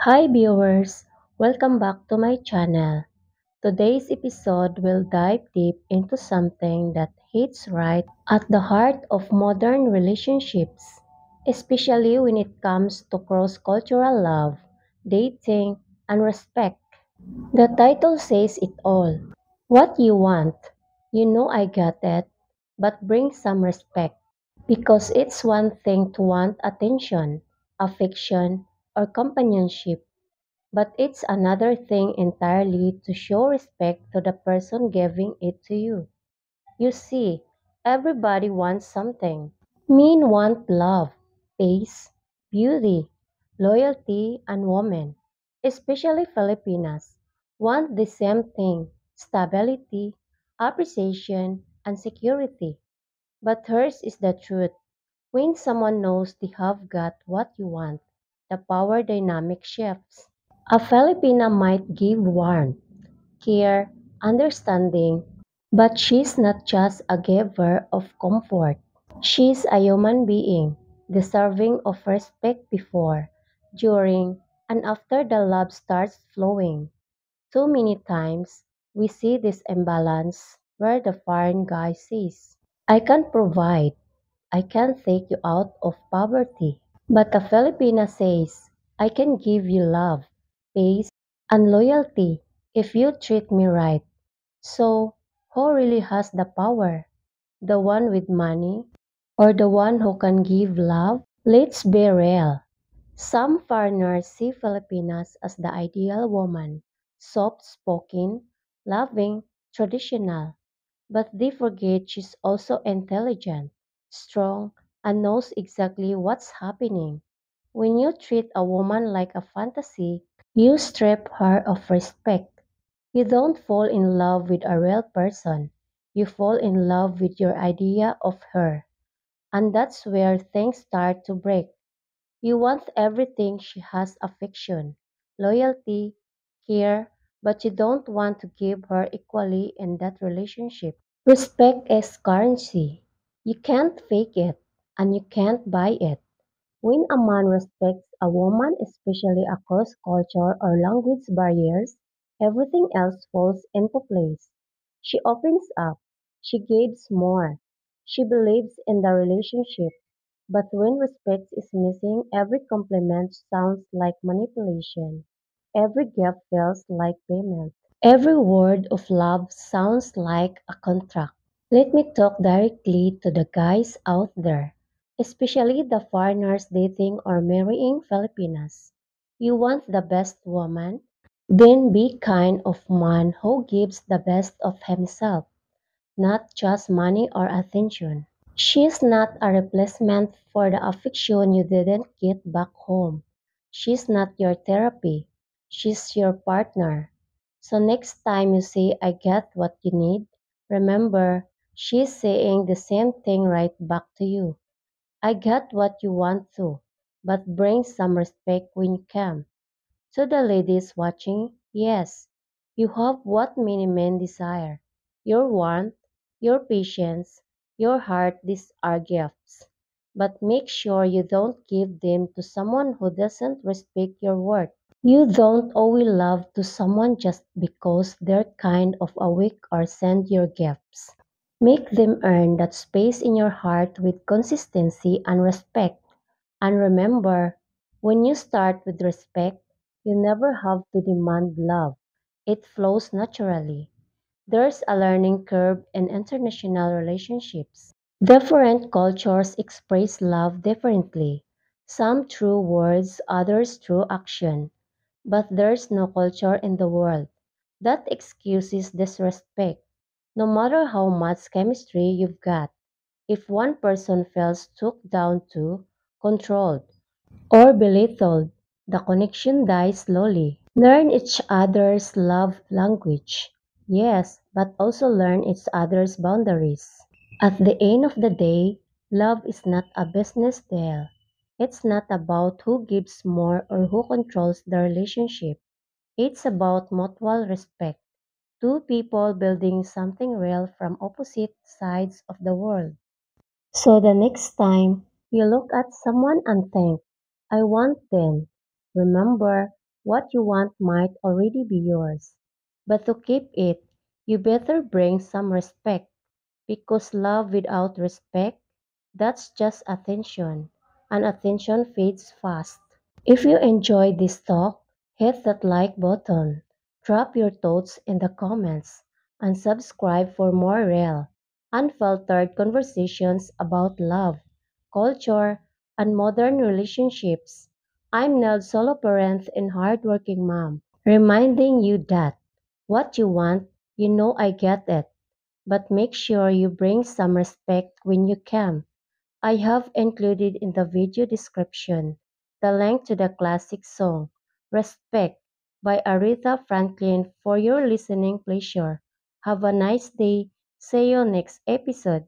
Hi viewers, welcome back to my channel. Today's episode will dive deep into something that hits right at the heart of modern relationships, especially when it comes to cross-cultural love, dating, and respect. The title says it all. What you want. You know I got it, but bring some respect. Because it's one thing to want attention, affection, or companionship. But it's another thing entirely to show respect to the person giving it to you. You see, everybody wants something. Men want love, peace, beauty, loyalty, and women, especially Filipinas, want the same thing stability, appreciation, and security. But hers is the truth. When someone knows they have got what you want, the power dynamic shifts. A Filipina might give warmth, care, understanding, but she's not just a giver of comfort. She's a human being, deserving of respect before, during, and after the love starts flowing. Too many times, we see this imbalance where the foreign guy says, I can provide, I can take you out of poverty. But the Filipina says, I can give you love, peace, and loyalty if you treat me right. So, who really has the power? The one with money or the one who can give love? Let's be real. Some foreigners see Filipinas as the ideal woman, soft-spoken, loving, traditional. But they forget she's also intelligent, strong, and knows exactly what's happening. When you treat a woman like a fantasy, you strip her of respect. You don't fall in love with a real person. You fall in love with your idea of her. And that's where things start to break. You want everything she has affection, loyalty, care, but you don't want to give her equally in that relationship. Respect is currency. You can't fake it, and you can't buy it. When a man respects a woman, especially across culture or language barriers, everything else falls into place. She opens up. She gives more. She believes in the relationship. But when respect is missing, every compliment sounds like manipulation. Every gift feels like payment. Every word of love sounds like a contract. Let me talk directly to the guys out there, especially the foreigners dating or marrying Filipinas. You want the best woman? Then be kind of man who gives the best of himself, not just money or attention. She's not a replacement for the affection you didn't get back home. She's not your therapy. She's your partner. So next time you say, I get what you need, remember, she's saying the same thing right back to you. I get what you want to, but bring some respect when you can. To the ladies watching, yes, you have what many men desire. Your warmth, your patience, your heart, these are gifts. But make sure you don't give them to someone who doesn't respect your worth. You don't owe love to someone just because they're kind of a week or send your gifts. Make them earn that space in your heart with consistency and respect. And remember, when you start with respect, you never have to demand love. It flows naturally. There's a learning curve in international relationships. Different cultures express love differently, some through words, others through action. But there's no culture in the world that excuses disrespect. No matter how much chemistry you've got, if one person feels took down to, controlled, or belittled, the connection dies slowly. Learn each other's love language. Yes, but also learn each other's boundaries. At the end of the day, love is not a business deal. It's not about who gives more or who controls the relationship. It's about mutual respect. Two people building something real from opposite sides of the world. So the next time you look at someone and think, I want them, remember, What you want might already be yours. But to keep it, you better bring some respect, because love without respect, that's just attention, and attention fades fast. If you enjoyed this talk, hit that like button, drop your thoughts in the comments, and subscribe for more real, unfiltered conversations about love, culture, and modern relationships. I'm Nell, solo parent and hardworking mom, reminding you that what you want, you know I get it, but make sure you bring some respect when you can. I have included in the video description the link to the classic song "Respect" by Aretha Franklin for your listening pleasure. Have a nice day. See you next episode.